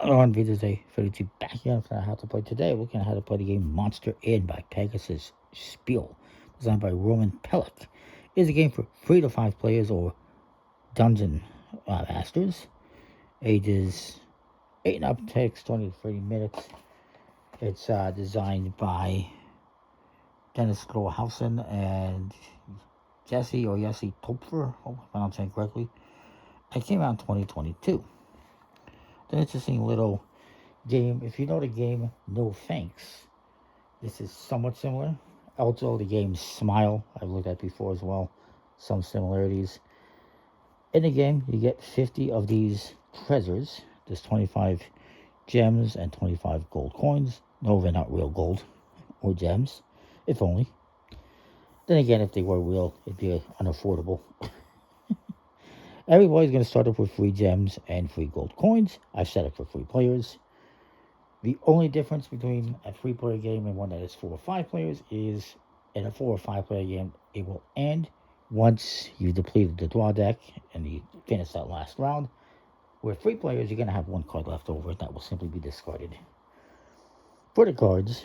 On video today, 32 back again for how to play today. We're looking at how to play the game Monster Inn by Pegasus Spiel, designed by Roman Pellick. It is a game for 3 to 5 players or dungeon masters. Ages 8 and up, takes 20 to 30 minutes. It's designed by Dennis Grohausen and Jesse Topfer, hope I'm pronouncing it correctly. It came out in 2022. An interesting little game. If you know the game No Thanks, this is somewhat similar. Also, the game Smile, I've looked at before as well. Some similarities. In the game, you get 50 of these treasures. There's 25 gems and 25 gold coins. No, they're not real gold or gems, if only. Then again, if they were real, it'd be unaffordable. Everybody's going to start off with 3 gems and 3 gold coins. I've set it for 3 players. The only difference between a 3-player game and one that is 4 or 5 players is in a 4 or 5-player game, it will end once you depleted the draw deck and you finish that last round. With 3 players, you're going to have 1 card left over that will simply be discarded. For the cards,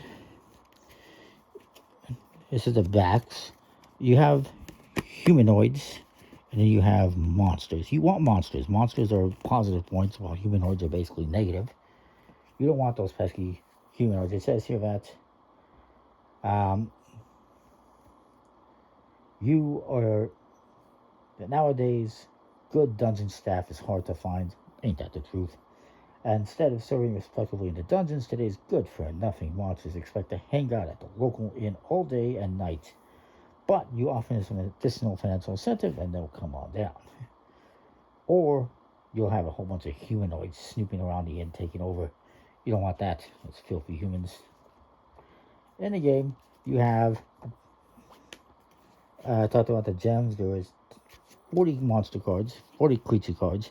this is the backs. You have humanoids. And then you have monsters. You want monsters. Monsters are positive points, while humanoids are basically negative. You don't want those pesky humanoids. It says here that nowadays, good dungeon staff is hard to find. Ain't that the truth? And instead of serving respectively in the dungeons, today's good for nothing monsters expect to hang out at the local inn all day and night. But you offer some additional financial incentive and they'll come on down. Or you'll have a whole bunch of humanoids snooping around the inn, taking over. You don't want that. It's filthy humans. In the game, you have, I talked about the gems. There is 40 monster cards, 40 creature cards.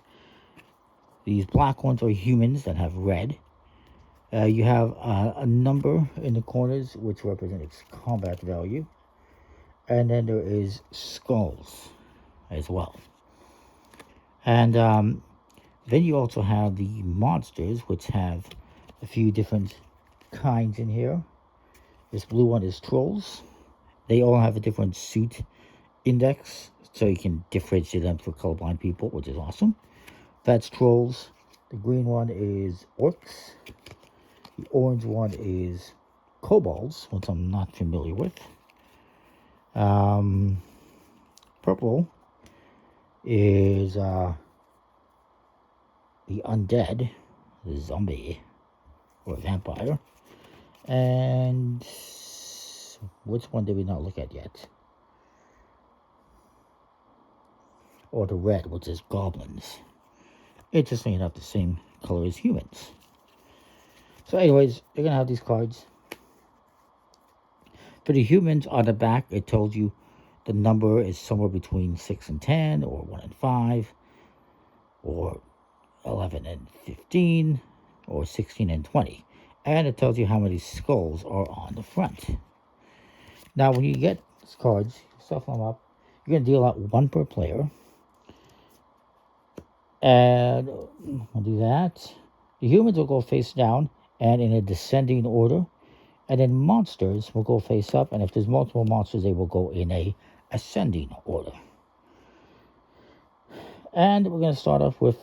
These black ones are humans that have red. You have a number in the corners, which represents combat value. And then there is skulls as well. And then you also have the monsters, which have a few different kinds in here. This blue one is trolls. They all have a different suit index, so you can differentiate them for colorblind people, which is awesome. That's trolls. The green one is orcs. The orange one is kobolds, which I'm not familiar with. Purple is the undead, the zombie, or vampire. And which one did we not look at yet? Or the red, which is goblins. Interesting enough, the same color as humans. So anyways, you're going to have these cards. For the humans on the back, it tells you the number is somewhere between 6 and 10, or 1 and 5, or 11 and 15, or 16 and 20. And it tells you how many skulls are on the front. Now, when you get these cards, you shuffle them up, you're going to deal out 1 per player. And we'll do that. The humans will go face down and in a descending order. And then monsters will go face up, and if there's multiple monsters, they will go in a ascending order. And we're going to start off with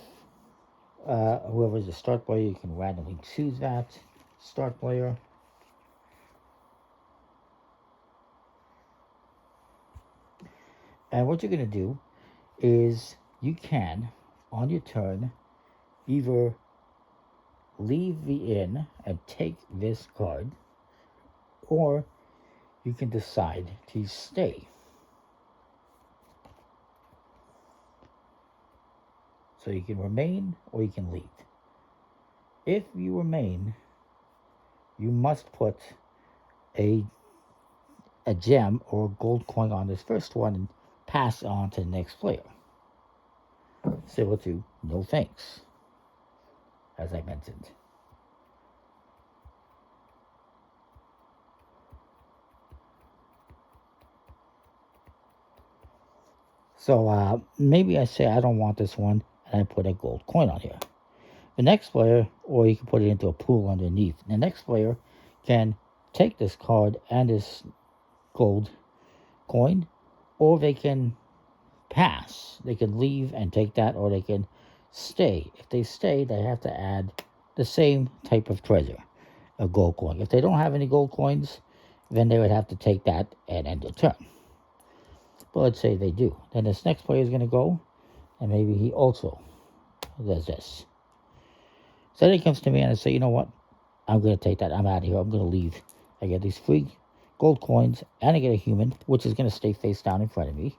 whoever's the start player. You can randomly choose that start player. And what you're going to do is you can, on your turn, either leave the inn and take this card, or you can decide to stay. So you can remain or you can leave. If you remain, you must put a gem or a gold coin on this first one and pass on to the next player. Similar to no thanks, as I mentioned. So maybe I say I don't want this one, and I put a gold coin on here. The next player, or you can put it into a pool underneath. The next player can take this card and this gold coin, or they can pass. They can leave and take that, or they can stay. If they stay, they have to add the same type of treasure, a gold coin. If they don't have any gold coins, then they would have to take that and end their turn. But let's say they do. Then this next player is going to go, and maybe he also does this. So then he comes to me and I say, you know what? I'm going to take that. I'm out of here. I'm going to leave. I get these 3 gold coins, and I get a human, which is going to stay face down in front of me.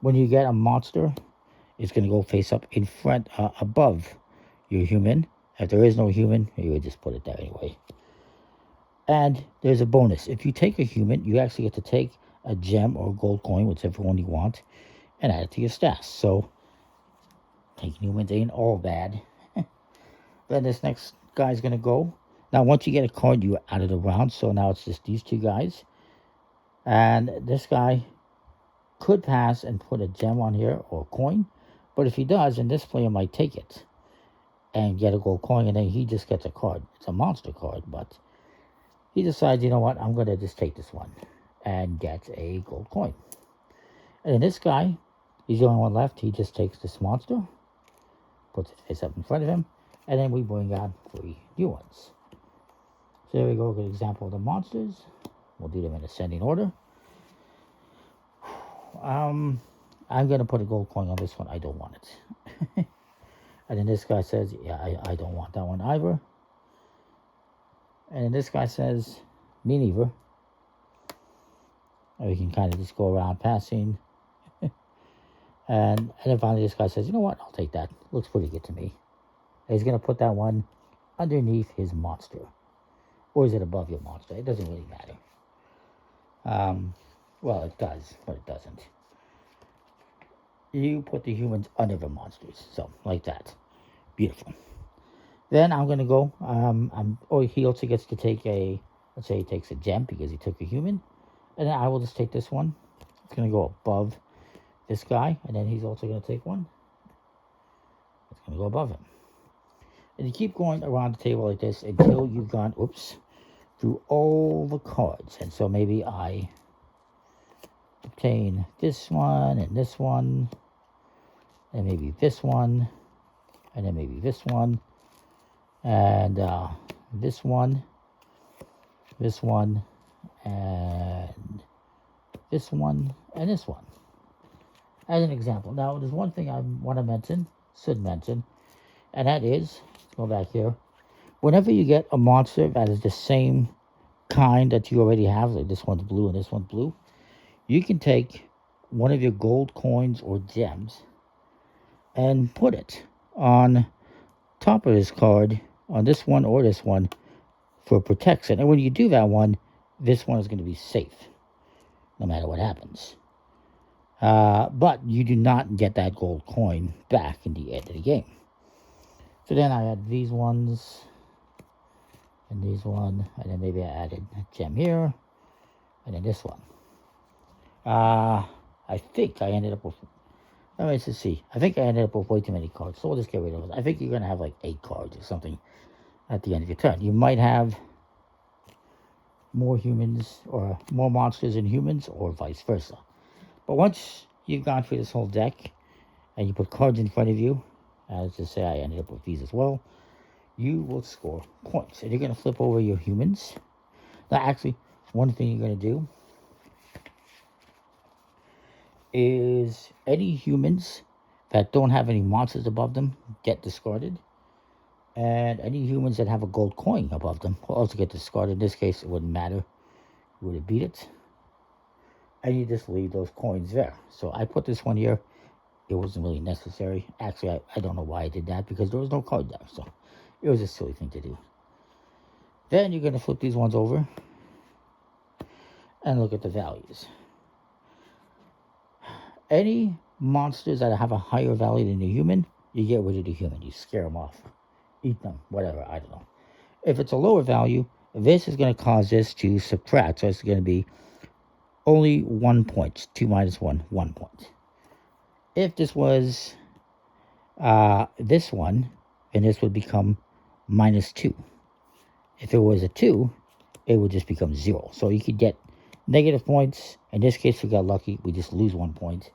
When you get a monster, it's going to go face up in front, above your human. If there is no human, you would just put it there anyway. And there's a bonus. If you take a human, you actually get to take a gem or a gold coin, whichever one you want, and add it to your stash. So, taking humans ain't all bad. Then this next guy's going to go. Now, once you get a card, you're out of the round. So now it's just these 2 guys. And this guy could pass and put a gem on here or a coin. But if he does, then this player might take it and get a gold coin, and then he just gets a card. It's a monster card, but he decides, you know what, I'm going to just take this one and get a gold coin. And then this guy, he's the only one left. He just takes this monster, puts it face up in front of him, and then we bring out 3 new ones. So there we go, a good example of the monsters. We'll do them in ascending order. I'm going to put a gold coin on this one. I don't want it. And then this guy says, yeah, I don't want that one either. And then this guy says, me neither. Or you can kind of just go around passing. And then finally this guy says, you know what, I'll take that. Looks pretty good to me. And he's going to put that one underneath his monster. Or is it above your monster? It doesn't really matter. Well, it does, but it doesn't. You put the humans under the monsters. So, like that. Beautiful. Then I'm going to go, he also gets to take let's say he takes a gem because he took a human. And then I will just take this one. It's going to go above this guy. And then he's also going to take one. It's going to go above him. And you keep going around the table like this until you've gone, through all the cards. And so maybe I obtain this one, and maybe this one, and then maybe this one, and this one, and this one, and this one. As an example. Now, there's one thing I should mention, and that is, let's go back here. Whenever you get a monster that is the same kind that you already have, like this one's blue and this one's blue, you can take one of your gold coins or gems and put it on top of this card, on this one or this one, for protection. And when you do that one, this one is going to be safe, no matter what happens. But you do not get that gold coin back in the end of the game. So then I had these ones, and these one, and then maybe I added a gem here, and then this one. I think I ended up with, let's see, I think I ended up with way too many cards, so we'll just get rid of it. I think you're going to have like 8 cards or something at the end of your turn. You might have more humans, or more monsters than humans, or vice versa. But once you've gone through this whole deck, and you put cards in front of you, as to say I ended up with these as well, you will score points. And you're going to flip over your humans. Now, actually, one thing you're going to do is any humans that don't have any monsters above them get discarded. And any humans that have a gold coin above them will also get discarded. In this case, it wouldn't matter. You would have beat it. And you just leave those coins there. So I put this one here. It wasn't really necessary. Actually, I don't know why I did that, because there was no card there. So it was a silly thing to do. Then you're going to flip these ones over and look at the values. Any monsters that have a higher value than the human, you get rid of the human. You scare them off. Eat them. Whatever. I don't know. If it's a lower value, this is going to cause this to subtract. So it's going to be only 1 point. 2 minus 1, 1 point. If this was this one, and this would become -2. If it was a 2, it would just become 0. So you could get negative points. In this case, we got lucky. We just lose 1 point.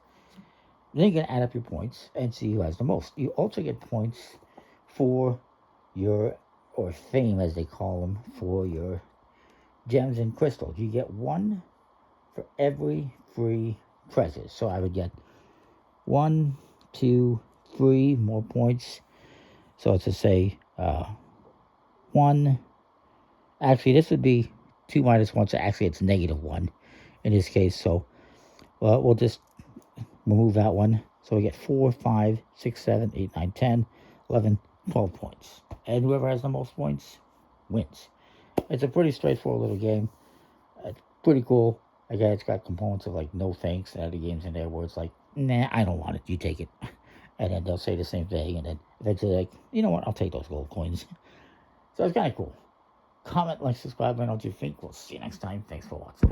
Then you can add up your points and see who has the most. You also get points for your, or fame as they call them, for your gems and crystals. You get 1 for every 3 treasures. So I would get 1, 2, 3 more points. So it's to say 1. Actually, this would be 2 minus 1. So actually, it's -1 in this case. So we'll just remove that one. So we get 4, 5, 6, 7, 8, 9, 10, 11, 12 points. And whoever has the most points wins. It's a pretty straightforward little game. It's pretty cool. Again, it's got components of like no thanks and other games in there where it's like, nah, I don't want it. You take it. And then they'll say the same thing. And then eventually like, you know what? I'll take those gold coins. So it's kind of cool. Comment, like, subscribe, and what you think. We'll see you next time. Thanks for watching.